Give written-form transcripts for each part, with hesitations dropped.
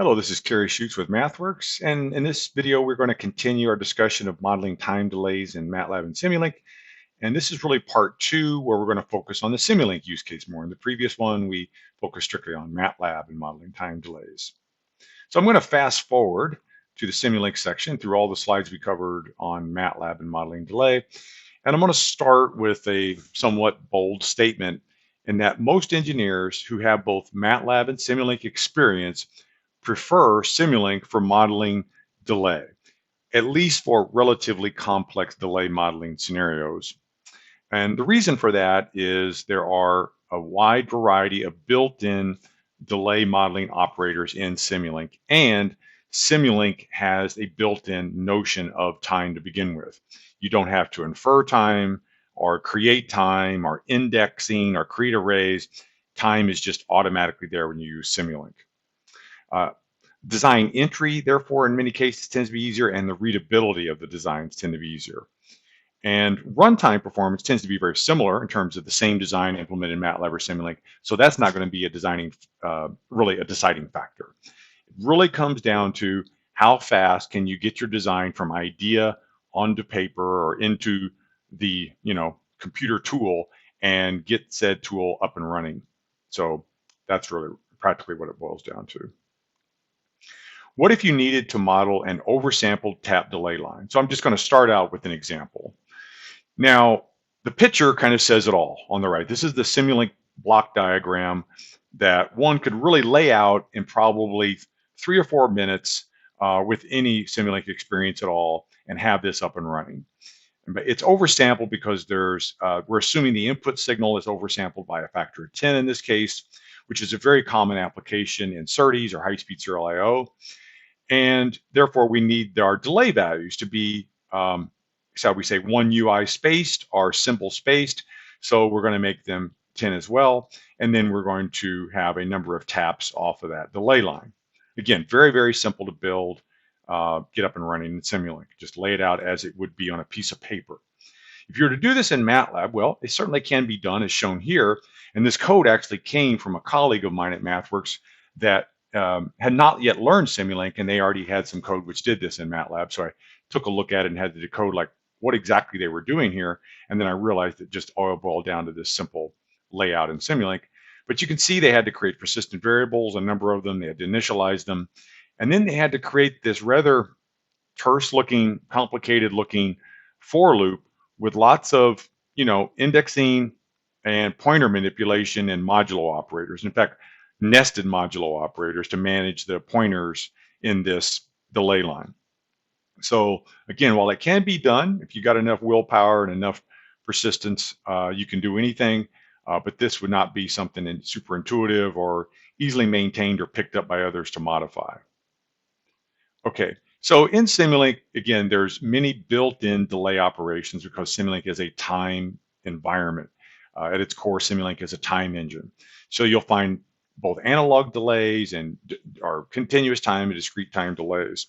Hello, this is Kerry Schutz with MathWorks, and in this video we're going to continue our discussion of modeling time delays in MATLAB and Simulink. And this is really part two, where we're going to focus on the Simulink use case more. In the previous one, we focused strictly on MATLAB and modeling time delays. So I'm going to fast forward to the Simulink section through all the slides we covered on MATLAB and modeling delay. And I'm going to start with a somewhat bold statement in that most engineers who have both MATLAB and Simulink experience prefer Simulink for modeling delay, at least for relatively complex delay modeling scenarios. And the reason for that is there are a wide variety of built-in delay modeling operators in Simulink, and Simulink has a built-in notion of time to begin with. You don't have to infer time or create time or indexing or create arrays. Time is just automatically there when you use Simulink. Design entry, therefore, in many cases tends to be easier, and the readability of the designs tend to be easier. And runtime performance tends to be very similar in terms of the same design implemented in MATLAB or Simulink. So that's not going to be really a deciding factor. It really comes down to how fast can you get your design from idea onto paper or into the computer tool and get said tool up and running. So that's really practically what it boils down to. What if you needed to model an oversampled tap delay line? So I'm just going to start out with an example. Now, the picture kind of says it all on the right. This is the Simulink block diagram that one could really lay out in probably 3 or 4 minutes with any Simulink experience at all and have this up and running. But it's oversampled because we're assuming the input signal is oversampled by a factor of 10 in this case, which is a very common application in SerDes or high-speed serial I/O. And therefore, we need our delay values to be, shall we say, one UI spaced or symbol spaced. So we're going to make them 10 as well. And then we're going to have a number of taps off of that delay line. Again, very, very simple to build, get up and running in Simulink. Just lay it out as it would be on a piece of paper. If you were to do this in MATLAB, well, it certainly can be done as shown here. And this code actually came from a colleague of mine at MathWorks that had not yet learned Simulink, and they already had some code which did this in MATLAB. So I took a look at it and had to decode like what exactly they were doing here. And then I realized it just all boiled down to this simple layout in Simulink. But you can see they had to create persistent variables, a number of them. They had to initialize them. And then they had to create this rather terse looking, complicated looking for loop with lots of, indexing and pointer manipulation and modulo operators. In fact, nested modulo operators to manage the pointers in this delay line. So again, while it can be done, if you got enough willpower and enough persistence, you can do anything, but this would not be something super intuitive or easily maintained or picked up by others to modify. Okay, so in Simulink, again, there's many built-in delay operations because Simulink is a time environment. At its core, Simulink is a time engine. So you'll find both analog delays and or continuous time and discrete time delays.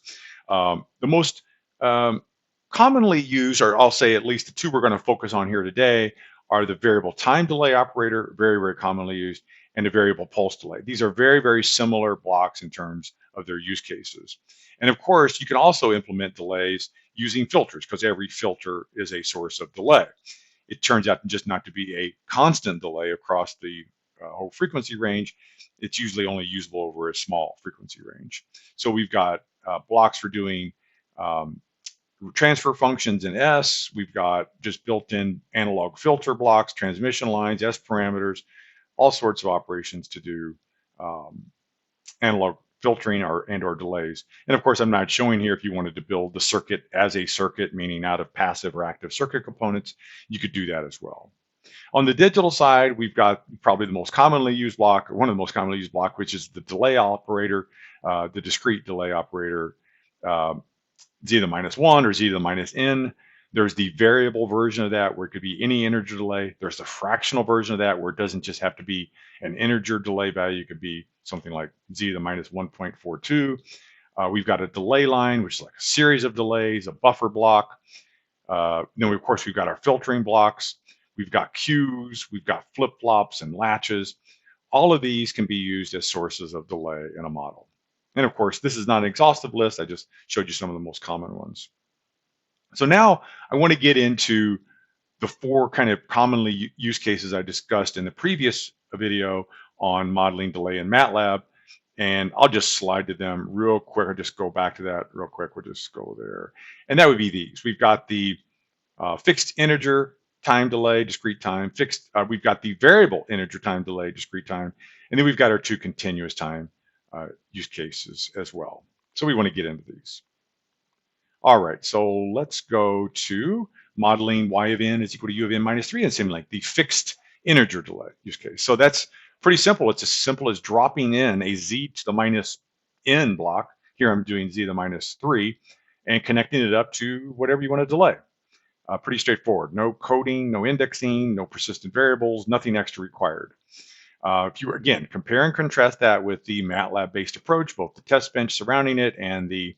The most commonly used, or I'll say at least the two we're going to focus on here today, are the variable time delay operator, very, very commonly used, and the variable pulse delay. These are very, very similar blocks in terms of their use cases. And of course, you can also implement delays using filters because every filter is a source of delay. It turns out just not to be a constant delay across the whole frequency range. It's usually only usable over a small frequency range. So we've got blocks for doing transfer functions in S. We've got just built-in analog filter blocks, transmission lines, S parameters, all sorts of operations to do analog filtering or delays. And of course, I'm not showing here if you wanted to build the circuit as a circuit, meaning out of passive or active circuit components, you could do that as well. On the digital side, we've got probably the most commonly used block, or one of the most commonly used block, which is the delay operator, the discrete delay operator, z to the minus 1 or z to the minus n. There's the variable version of that where it could be any integer delay. There's the fractional version of that where it doesn't just have to be an integer delay value. It could be something like z to the minus 1.42. We've got a delay line, which is like a series of delays, a buffer block. Then, of course, we've got our filtering blocks. We've got queues, we've got flip-flops and latches. All of these can be used as sources of delay in a model. And of course, this is not an exhaustive list. I just showed you some of the most common ones. So now I want to get into the four kind of commonly use cases I discussed in the previous video on modeling delay in MATLAB. And I'll just slide to them real quick. I'll just go back to that real quick. We'll just go there. And that would be these. We've got the fixed integer time delay, discrete time, we've got the variable integer time delay, discrete time, and then we've got our two continuous time use cases as well. So we want to get into these. All right, so let's go to modeling y of n is equal to u of n minus 3 in Simulink, the fixed integer delay use case. So that's pretty simple. It's as simple as dropping in a z to the minus n block. Here I'm doing z to the minus 3 and connecting it up to whatever you want to delay. Pretty straightforward. No coding, no indexing, no persistent variables, nothing extra required. If you, again, compare and contrast that with the MATLAB-based approach, both the test bench surrounding it and the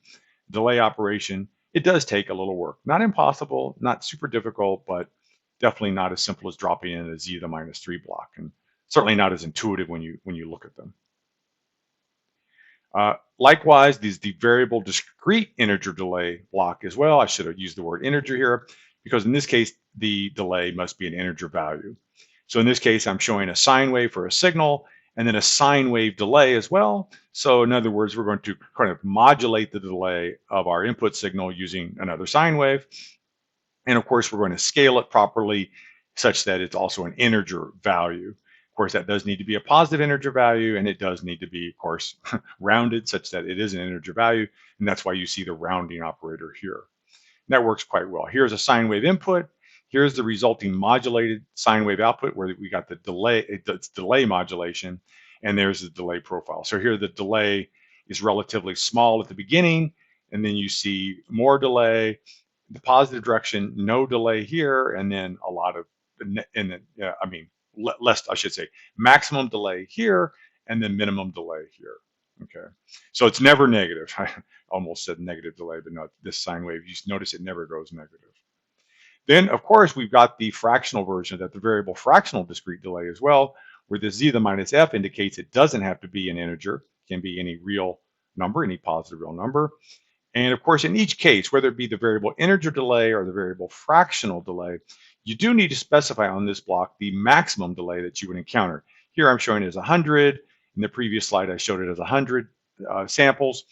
delay operation, it does take a little work. Not impossible, not super difficult, but definitely not as simple as dropping in a z to the minus 3 block, and certainly not as intuitive when you look at them. Likewise, the variable discrete integer delay block as well. I should have used the word integer here, because in this case, the delay must be an integer value. So in this case, I'm showing a sine wave for a signal and then a sine wave delay as well. So in other words, we're going to kind of modulate the delay of our input signal using another sine wave. And of course, we're going to scale it properly such that it's also an integer value. Of course, that does need to be a positive integer value, and it does need to be, of course, rounded such that it is an integer value. And that's why you see the rounding operator here. That works quite well. Here's a sine wave input. Here's the resulting modulated sine wave output where we got the delay, it's delay modulation, and there's the delay profile. So here the delay is relatively small at the beginning, and then you see more delay, the positive direction, no delay here, and then a lot of, less, I should say, maximum delay here, and then minimum delay here. Okay, so it's never negative. I almost said negative delay, but no, this sine wave, you notice it never goes negative. Then, of course, we've got the fractional version, that the variable fractional discrete delay as well, where the z to the minus f indicates it doesn't have to be an integer. It can be any real number, any positive real number. And of course, in each case, whether it be the variable integer delay or the variable fractional delay, you do need to specify on this block the maximum delay that you would encounter. Here I'm showing it as 100. In the previous slide, I showed it as 100 samples.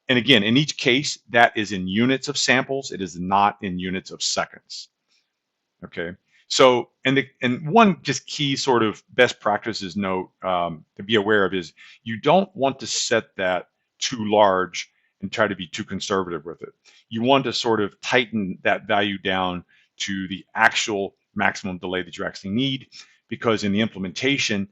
And again, in each case, that is in units of samples. It is not in units of seconds. Okay. So, and one just key sort of best practices note to be aware of is you don't want to set that too large and try to be too conservative with it. You want to sort of tighten that value down to the actual maximum delay that you actually need, because in the implementation,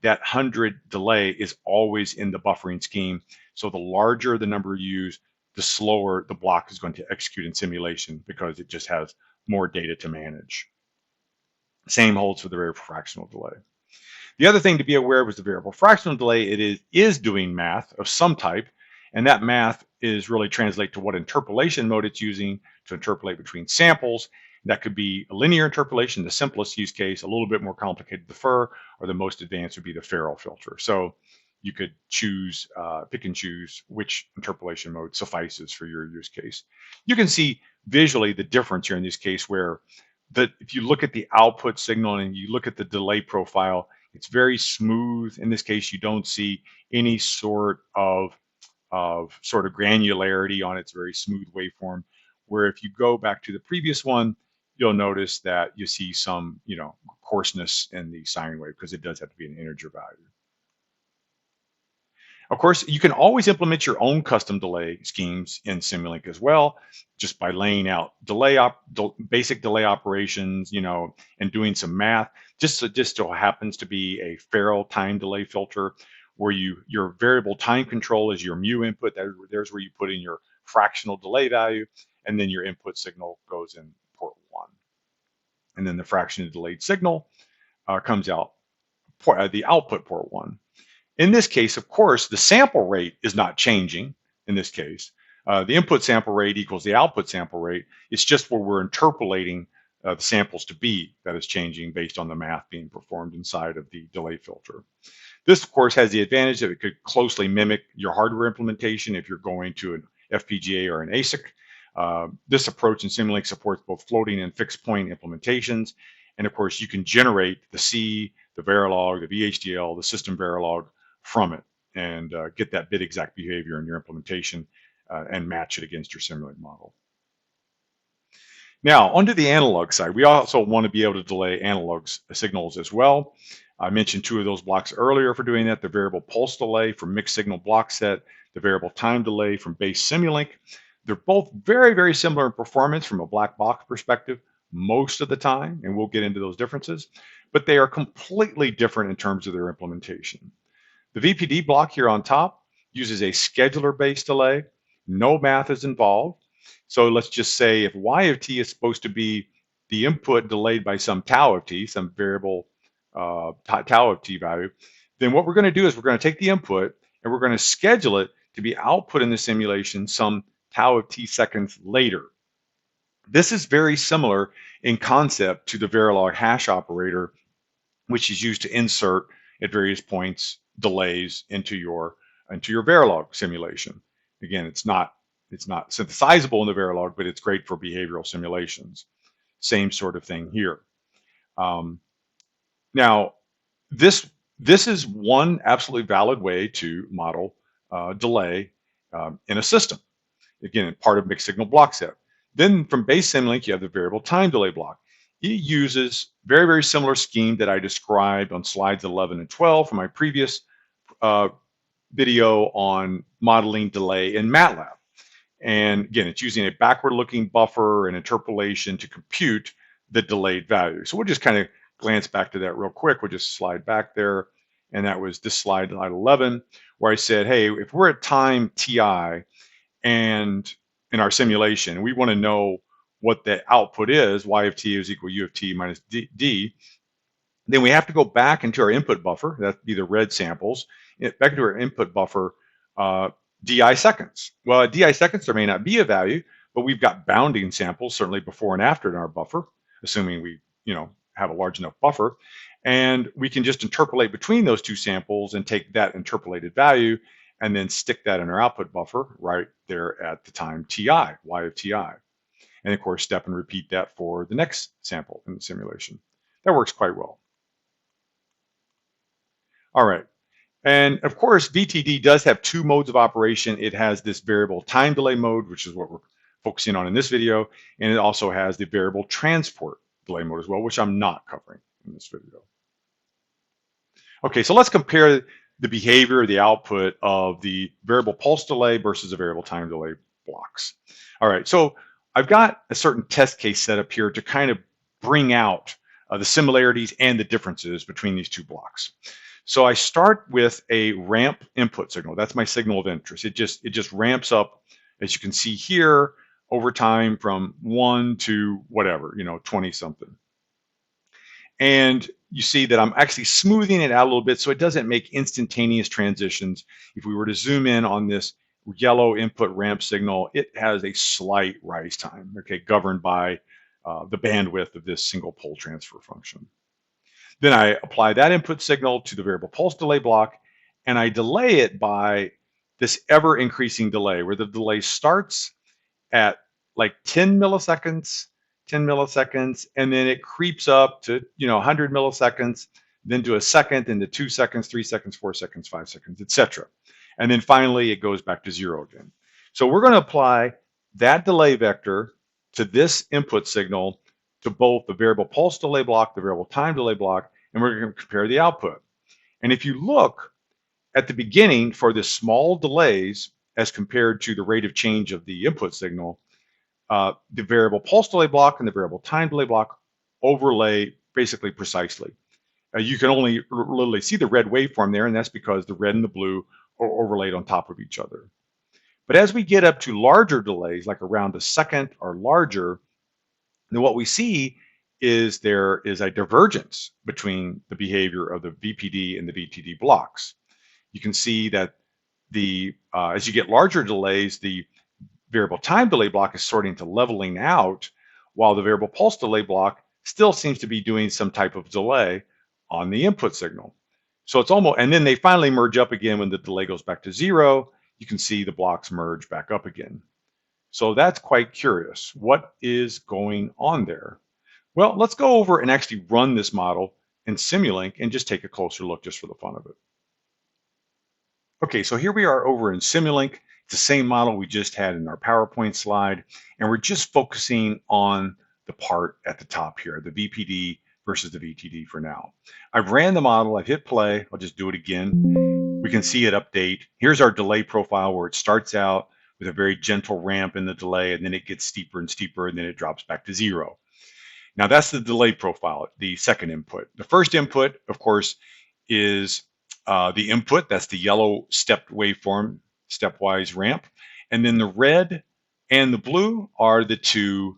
that 100 delay is always in the buffering scheme. So the larger the number you use, the slower the block is going to execute in simulation because it just has more data to manage. Same holds for the variable fractional delay. The other thing to be aware of is the variable fractional delay. It is doing math of some type, and that math is really translate to what interpolation mode it's using to interpolate between samples. That could be a linear interpolation, the simplest use case, a little bit more complicated, the FIR, or the most advanced would be the Farrow filter. So you could choose, pick and choose which interpolation mode suffices for your use case. You can see visually the difference here in this case where if you look at the output signal and you look at the delay profile, it's very smooth. In this case, you don't see any sort of granularity on its very smooth waveform. Where if you go back to the previous one, you'll notice that you see some, coarseness in the sine wave because it does have to be an integer value. Of course, you can always implement your own custom delay schemes in Simulink as well, just by laying out basic delay operations, and doing some math. Just so happens to be a Farrow time delay filter, where your variable time control is your mu input. There's where you put in your fractional delay value, and then your input signal goes in port 1. And then the fractionally delayed signal comes out the output port 1. In this case, of course, the sample rate is not changing in this case. The input sample rate equals the output sample rate. It's just where we're interpolating the samples to be that is changing based on the math being performed inside of the delay filter. This, of course, has the advantage that it could closely mimic your hardware implementation if you're going to an FPGA or an ASIC. This approach in Simulink supports both floating and fixed point implementations. And of course, you can generate the C, the Verilog, the VHDL, the system Verilog from it and get that bit exact behavior in your implementation and match it against your Simulink model. Now, onto the analog side, we also want to be able to delay analog signals as well. I mentioned two of those blocks earlier for doing that, the variable pulse delay from mixed signal block set, the variable time delay from base Simulink. They're both very, very similar in performance from a black box perspective most of the time, and we'll get into those differences, but they are completely different in terms of their implementation. The VPD block here on top uses a scheduler-based delay. No math is involved. So let's just say if y of t is supposed to be the input delayed by some tau of t, some variable tau of t value, then what we're going to do is we're going to take the input and we're going to schedule it to be output in the simulation some tau of t seconds later. This is very similar in concept to the Verilog hash operator, which is used to insert at various points delays into your Verilog simulation. Again, it's not synthesizable in the Verilog, but it's great for behavioral simulations. Same sort of thing here. Now, this is one absolutely valid way to model delay in a system. Again, part of mixed signal block set. Then from base Simulink, you have the variable time delay block. It uses very, very similar scheme that I described on slides 11 and 12 from my previous video on modeling delay in MATLAB. And again, it's using a backward-looking buffer and interpolation to compute the delayed value. So we'll just kind of glance back to that real quick. We'll just slide back there. And that was this slide 11, where I said, hey, if we're at time ti and in our simulation, we want to know what the output is, y of t is equal u of t minus d, then we have to go back into our input buffer, that'd be the red samples, back into our input buffer, di seconds. Well, at di seconds, there may not be a value, but we've got bounding samples, certainly before and after in our buffer, assuming we have a large enough buffer. And we can just interpolate between those two samples and take that interpolated value and then stick that in our output buffer right there at the time ti, y of ti. And of course, step and repeat that for the next sample in the simulation. That works quite well. All right. And of course, VTD does have two modes of operation. It has this variable time delay mode, which is what we're focusing on in this video. And it also has the variable transport delay mode as well, which I'm not covering in this video. Okay, so let's compare the behavior, the output of the variable pulse delay versus the variable time delay blocks. All right, so I've got a certain test case set up here to kind of bring out the similarities and the differences between these two blocks. So I start with a ramp input signal. That's my signal of interest. It just ramps up, as you can see here, over time from 1 to whatever, 20 something. And you see that I'm actually smoothing it out a little bit so it doesn't make instantaneous transitions. If we were to zoom in on this yellow input ramp signal, it has a slight rise time, okay, governed by the bandwidth of this single pole transfer function. Then I apply that input signal to the variable pulse delay block, and I delay it by this ever increasing delay, where the delay starts at like 10 milliseconds, and then it creeps up to 100 milliseconds, then to a second, then to 2 seconds, 3 seconds, 4 seconds, 5 seconds, etc. And then finally it goes back to 0 again. So we're going to apply that delay vector to this input signal to both the variable pulse delay block, the variable time delay block, and we're going to compare the output. And if you look at the beginning for the small delays as compared to the rate of change of the input signal, the variable pulse delay block and the variable time delay block overlay basically precisely. You can only literally see the red waveform there, and that's because the red and the blue are overlaid on top of each other. But as we get up to larger delays, like around a second or larger, then what we see is there is a divergence between the behavior of the VPD and the VTD blocks. You can see that as you get larger delays, the variable time delay block is sorting to leveling out, while the variable pulse delay block still seems to be doing some type of delay on the input signal. So it's almost, and then they finally merge up again when the delay goes back to 0. You can see the blocks merge back up again. So that's quite curious. What is going on there? Well, let's go over and actually run this model in Simulink and just take a closer look just for the fun of it. Okay, so here we are over in Simulink. It's the same model we just had in our PowerPoint slide, and we're just focusing on the part at the top here, the VPD versus the VTD for now. I've ran the model, I've hit play, I'll just do it again. We can see it update. Here's our delay profile where it starts out with a very gentle ramp in the delay, and then it gets steeper and steeper, and then it drops back to 0. Now that's the delay profile, the second input. The first input, of course, is the input. That's the yellow stepped waveform, stepwise ramp. And then the red and the blue are the two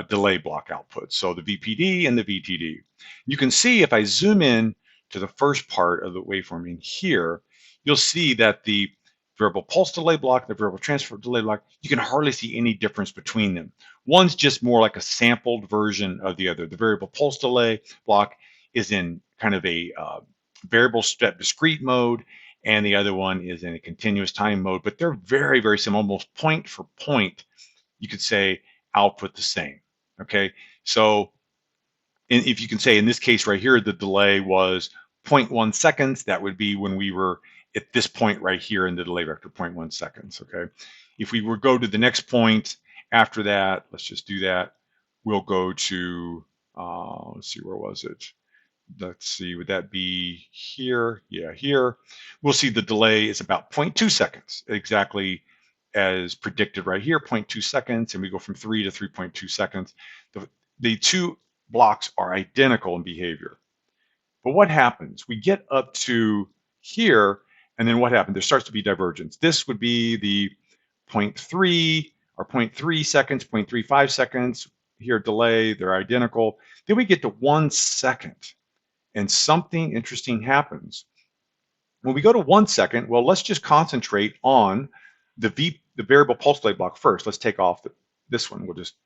delay block outputs. So the VPD and the VTD. You can see if I zoom in to the first part of the waveform in here, you'll see that the variable pulse delay block, the variable transfer delay block, you can hardly see any difference between them. One's just more like a sampled version of the other. The variable pulse delay block is in kind of a variable step discrete mode, and the other one is in a continuous time mode, but they're very, very similar, almost point for point, you could say output the same, okay? So if you can say in this case right here, the delay was 0.1 seconds, that would be when we were at this point right here in the delay vector, 0.1 seconds, okay? If we were go to the next point after that, let's just do that. We'll go to, let's see, where was it? Let's see, would that be here? Yeah, here. We'll see the delay is about 0.2 seconds, exactly as predicted right here, 0.2 seconds, and we go from 3 to 3.2 seconds. The two blocks are identical in behavior. But what happens? We get up to here, and then what happened? There starts to be divergence. This would be the 0.3 or 0.3 seconds, 0.35 seconds. Here, delay, they're identical. Then we get to 1 second, and something interesting happens. When we go to 1 second, well, let's just concentrate on the variable pulse delay block first. Let's take off this one. We'll just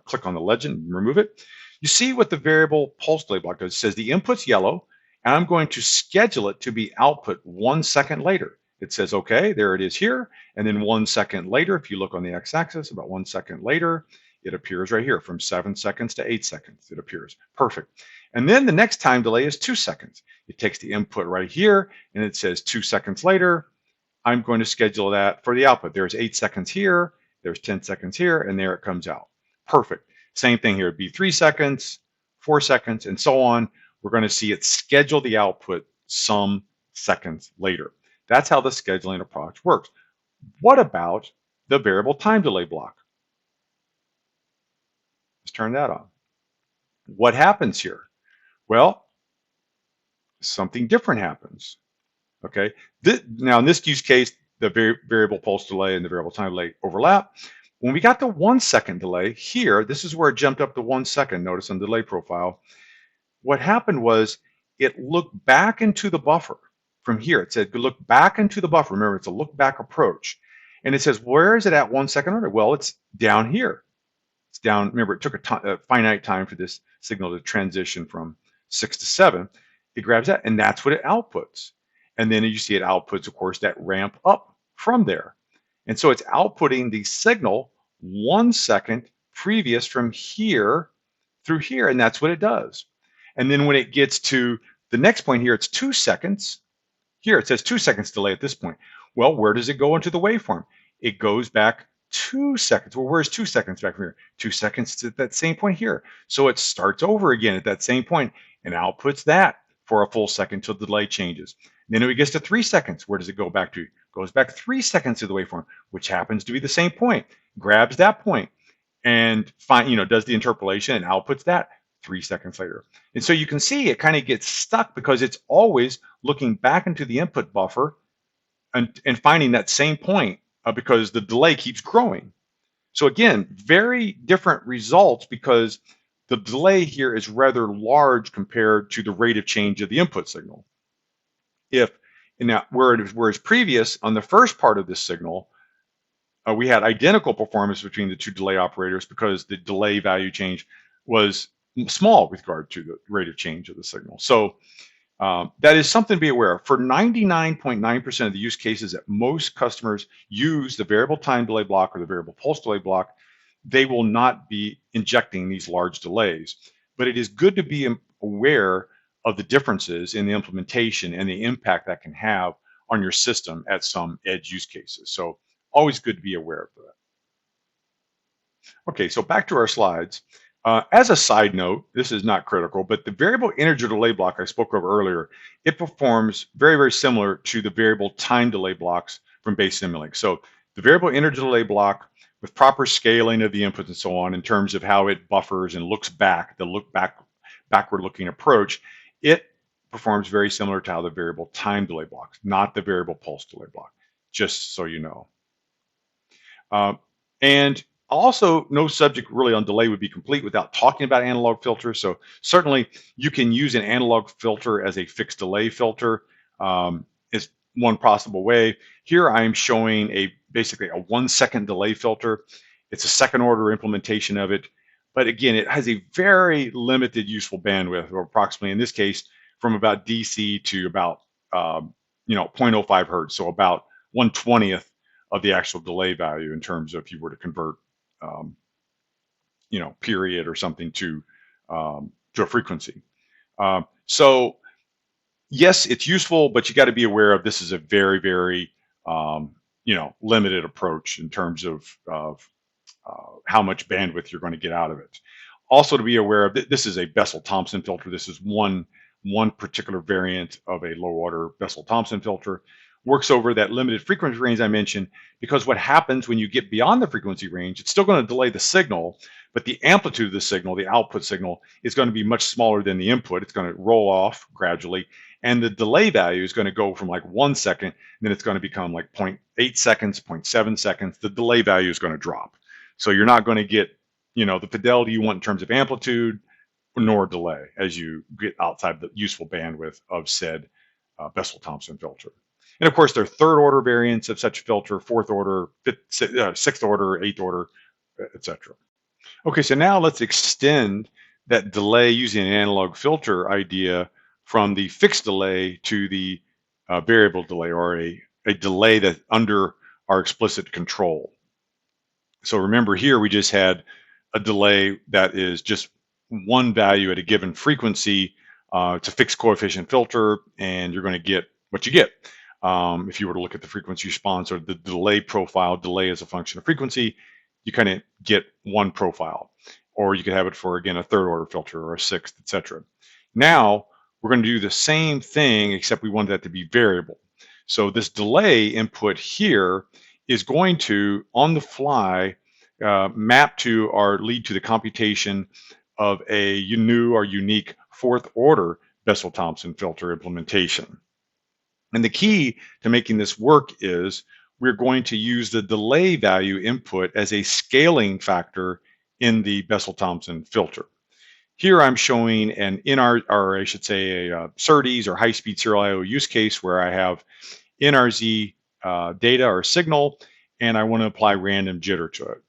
click on the legend and remove it. You see what the variable pulse delay block does. It says the input's yellow, and I'm going to schedule it to be output 1 second later. It says, okay, there it is here. And then 1 second later, if you look on the x-axis, about 1 second later, it appears right here from 7 seconds to 8 seconds. It appears perfect. And then the next time delay is 2 seconds. It takes the input right here, and it says 2 seconds later, I'm going to schedule that for the output. There's 8 seconds here, there's 10 seconds here, and there it comes out. Perfect. Same thing here. It'd be 3 seconds, 4 seconds, and so on. We're going to see it schedule the output some seconds later. That's how the scheduling approach works. What about the variable time delay block? Let's turn that on. What happens here? Well, something different happens. Okay. Now, in this use case, the variable pulse delay and the variable time delay overlap. When we got the 1 second delay here, this is where it jumped up to 1 second. Notice on the delay profile. What happened was it looked back into the buffer from here. It said, look back into the buffer. Remember, it's a look back approach. And it says, where is it at 1 second later? Well, it's down here. It's down. Remember, it took a finite time for this signal to transition from 6 to 7. It grabs that, and that's what it outputs. And then you see it outputs, of course, that ramp up from there. And so it's outputting the signal 1 second previous from here through here, and that's what it does. And then when it gets to the next point here, it's 2 seconds. Here it says 2 seconds delay at this point. Well, where does it go into the waveform? It goes back 2 seconds. Well, where's 2 seconds back from here? 2 seconds at that same point here. So it starts over again at that same point and outputs that for a full second till the delay changes. Then when it gets to 3 seconds, where does it go back to? It goes back 3 seconds to the waveform, which happens to be the same point. Grabs that point and does the interpolation and outputs that 3 seconds later. And so you can see it kind of gets stuck because it's always looking back into the input buffer and finding that same point because the delay keeps growing. So again, very different results because the delay here is rather large compared to the rate of change of the input signal. Whereas previous on the first part of this signal, we had identical performance between the two delay operators because the delay value change was small with regard to the rate of change of the signal. So That is something to be aware of. For 99.9% of the use cases that most customers use the variable time delay block or the variable pulse delay block, they will not be injecting these large delays. But it is good to be aware of the differences in the implementation and the impact that can have on your system at some edge use cases. So always good to be aware of that. Okay, so back to our slides. As a side note, this is not critical, but the variable integer delay block I spoke of earlier, it performs very, very similar to the variable time delay blocks from base Simulink. So the variable integer delay block with proper scaling of the inputs and so on in terms of how it buffers and looks back, the backward looking approach, it performs very similar to how the variable time delay blocks, not the variable pulse delay block, just so you know. And also, no subject really on delay would be complete without talking about analog filters. So certainly you can use an analog filter as a fixed delay filter. Is one possible way. Here I am showing basically a 1 second delay filter. It's a second order implementation of it. But again, it has a very limited useful bandwidth, or approximately in this case, from about DC to about 0.05 hertz, so about 1/20th of the actual delay value in terms of if you were to convert period or something to a frequency. So yes, it's useful, but you got to be aware of this is a very, very limited approach in terms of how much bandwidth you're going to get out of it. Also to be aware of, this is a Bessel-Thomson filter. This is one particular variant of a low order Bessel-Thomson filter. Works over that limited frequency range I mentioned, because what happens when you get beyond the frequency range, it's still going to delay the signal, but the amplitude of the signal, the output signal, is going to be much smaller than the input. It's going to roll off gradually, and the delay value is going to go from like 1 second, and then it's going to become like 0.8 seconds, 0.7 seconds. The delay value is going to drop. So you're not going to get, the fidelity you want in terms of amplitude nor delay as you get outside the useful bandwidth of said Bessel-Thomson filter. And of course, there are third order variants of such filter, fourth order, sixth order, eighth order, etc. Okay, so now let's extend that delay using an analog filter idea from the fixed delay to the variable delay, or a delay that's under our explicit control. So remember here, we just had a delay that is just one value at a given frequency. It's a fixed coefficient filter, and you're going to get what you get. If you were to look at the frequency response or the delay profile, delay as a function of frequency, you kind of get one profile. Or you could have it for, again, a third order filter or a sixth, etc. Now, we're going to do the same thing, except we want that to be variable. So this delay input here is going to, on the fly, map to or lead to the computation of a new or unique fourth order Bessel-Thomson filter implementation. And the key to making this work is we're going to use the delay value input as a scaling factor in the Bessel-Thomson filter. Here I'm showing an or I should say a SerDes or high-speed serial I/O use case where I have NRZ data or signal, and I want to apply random jitter to it.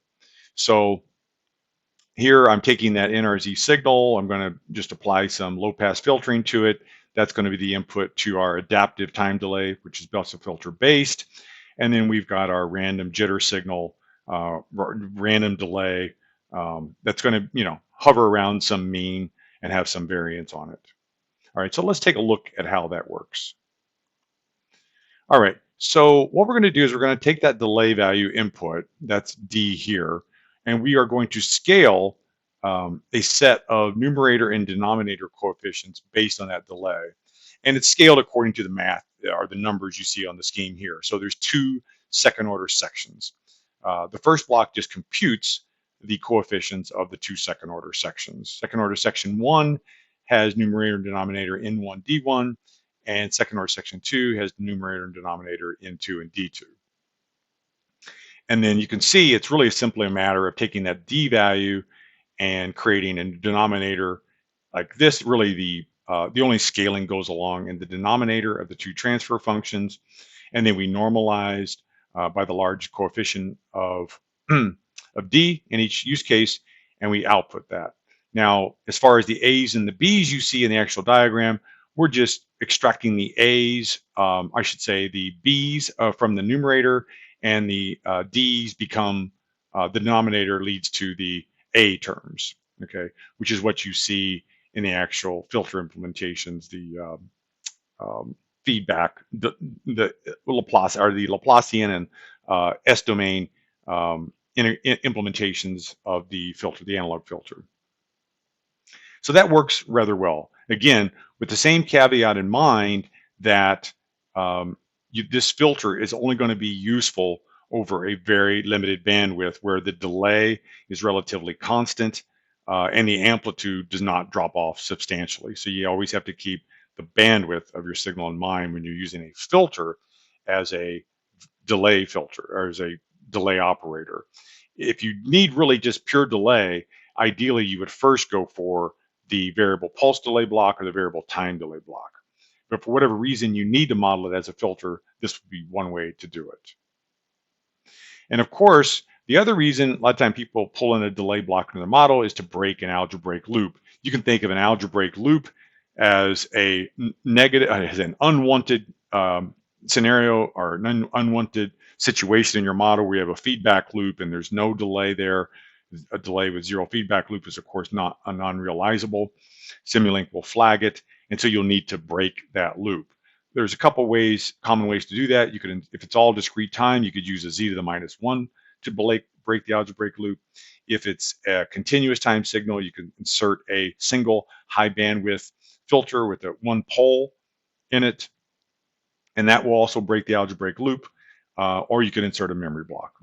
So here I'm taking that NRZ signal, I'm going to just apply some low-pass filtering to it. That's going to be the input to our adaptive time delay, which is Bessel filter based. And then we've got our random jitter signal, random delay, that's going to, hover around some mean and have some variance on it. All right, so let's take a look at how that works. All right, so what we're going to do is we're going to take that delay value input, that's D here, and we are going to scale a set of numerator and denominator coefficients based on that delay. And it's scaled according to the math, or the numbers you see on the scheme here. So there's 2 second order sections. The first block just computes the coefficients of the 2 second order sections. Second order section 1 has numerator and denominator N1, D1, and second order section 2 has numerator and denominator N2 and D2. And then you can see it's really simply a matter of taking that D value and creating a denominator like this. Really the only scaling goes along in the denominator of the 2 transfer functions, and then we normalized by the large coefficient of D in each use case, and we output that. Now, as far as the A's and the B's you see in the actual diagram, we're just extracting the A's, I should say the B's from the numerator, and the D's become, the denominator leads to the A terms, okay, which is what you see in the actual filter implementations, the feedback, the Laplace, or the Laplacian and S domain implementations of the filter, the analog filter. So that works rather well. Again, with the same caveat in mind that this filter is only going to be useful over a very limited bandwidth where the delay is relatively constant and the amplitude does not drop off substantially. So you always have to keep the bandwidth of your signal in mind when you're using a filter as a delay filter or as a delay operator. If you need really just pure delay, ideally you would first go for the variable pulse delay block or the variable time delay block. But for whatever reason you need to model it as a filter, this would be one way to do it. And of course, the other reason a lot of time people pull in a delay block in their model is to break an algebraic loop. You can think of an algebraic loop as a negative, as an unwanted scenario or an unwanted situation in your model where you have a feedback loop and there's no delay there. A delay with zero feedback loop is of course not non-realizable. Simulink will flag it, and so you'll need to break that loop. There's a couple ways, common ways to do that. You could, if it's all discrete time, you could use a z to the -1 to break the algebraic loop. If it's a continuous time signal, you can insert a single high bandwidth filter with a one pole in it, and that will also break the algebraic loop. Or you can insert a memory block.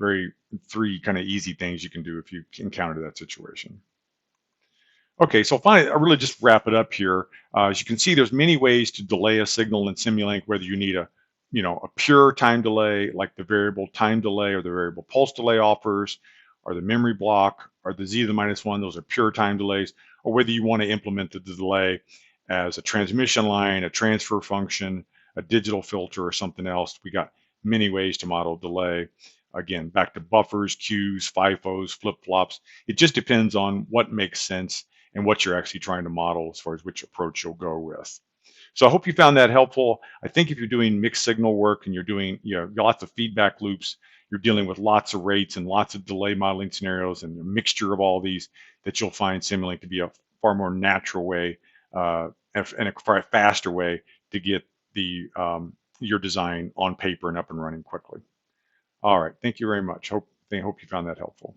Three kind of easy things you can do if you encounter that situation. Okay, so finally, I'll really just wrap it up here. As you can see, there's many ways to delay a signal in Simulink, whether you need a pure time delay like the variable time delay or the variable pulse delay offers, or the memory block, or the z to the -1, those are pure time delays, or whether you want to implement the delay as a transmission line, a transfer function, a digital filter, or something else. We got many ways to model delay. Again, back to buffers, queues, FIFOs, flip-flops. It just depends on what makes sense and what you're actually trying to model as far as which approach you'll go with. So I hope you found that helpful. I think if you're doing mixed signal work and you're doing lots of feedback loops, you're dealing with lots of rates and lots of delay modeling scenarios and a mixture of all these, that you'll find Simulink to be a far more natural way and a far faster way to get your design on paper and up and running quickly. All right, thank you very much. I hope you found that helpful.